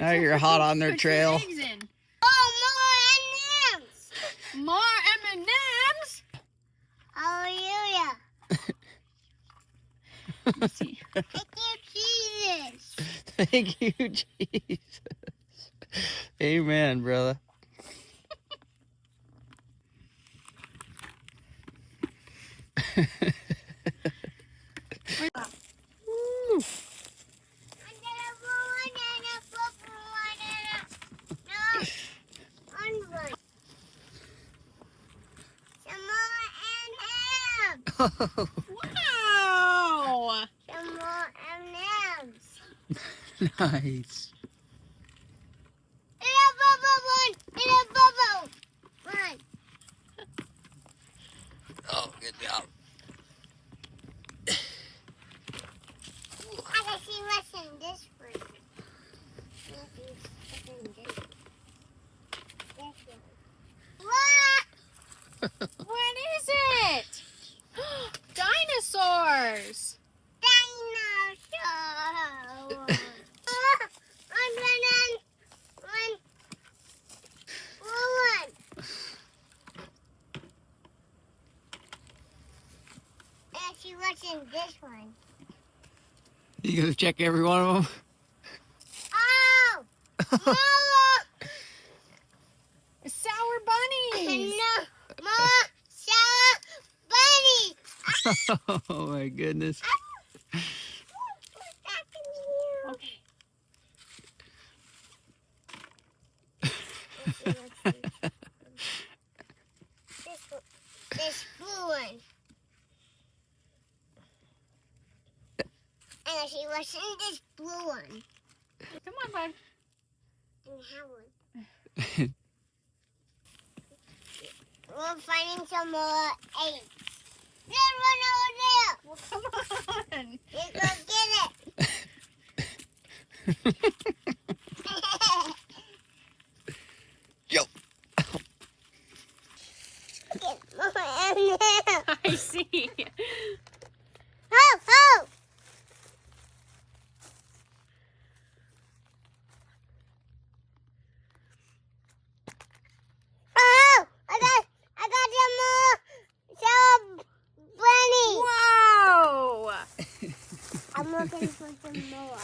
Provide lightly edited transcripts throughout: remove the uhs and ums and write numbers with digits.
Now you're hot on their trail. Oh, more M&Ms. More M&Ms. Hallelujah. Let's see. Thank you, Jesus. Thank you, Jesus. Amen, brother. Wow. Some more M&Ms. Nice. In a bubble one. In a bubble one. Oh, good job. I can see what's in this one. What is it? Dinosaurs. Dinosaur. One. And see what's in this one. You gonna check every one of them? Oh! Mama! Sour bunnies. No! Mama! Sour bunny! Oh my goodness. Okay. This blue one. And I see what's in this blue one. Come on, bud. And that one. We're finding some more eggs. There's one over there. Well, come on. You go get it. Yo. Get more M&Ms. I see. Oh, oh. Oh, I got some more bunny. Wow. I'm looking for some more.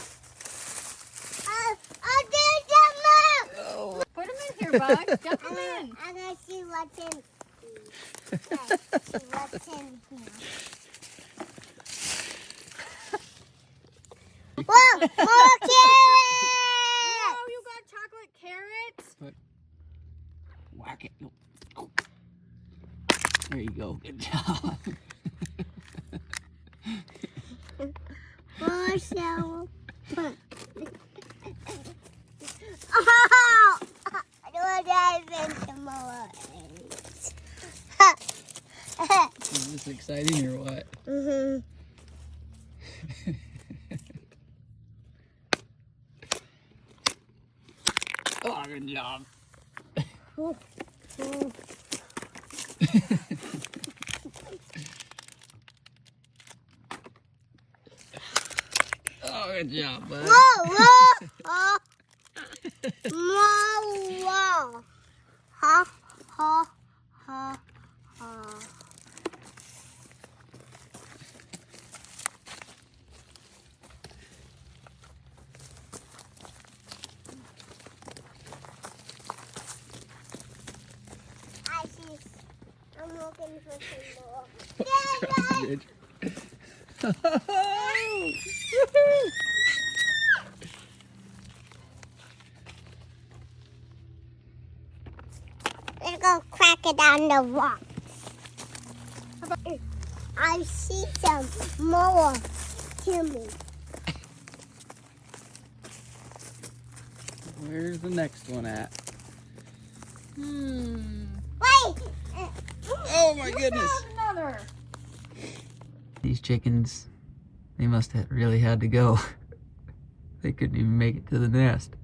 I'll do some more. Oh. Put them in here, bud. Dump them in. I'm gonna see what's in. See what's in here. Whoa, more carrots! Oh, you got chocolate carrots? Whack it. No. Oh. There you go. Good job. More sour. Oh! I don't dive into more eggs. Is this exciting or what? Mm-hmm. Oh, good job. Oh, good job, bud. Whoa, whoa, oh. Whoa. Ha, ha, ha, ha. I see. I'm looking for some more. Good. Let's go crack it on the rocks. I see some more. Timmy. Where's the next one at? Wait! Oh my goodness. Another. These chickens, they must have really had to go. They couldn't even make it to the nest.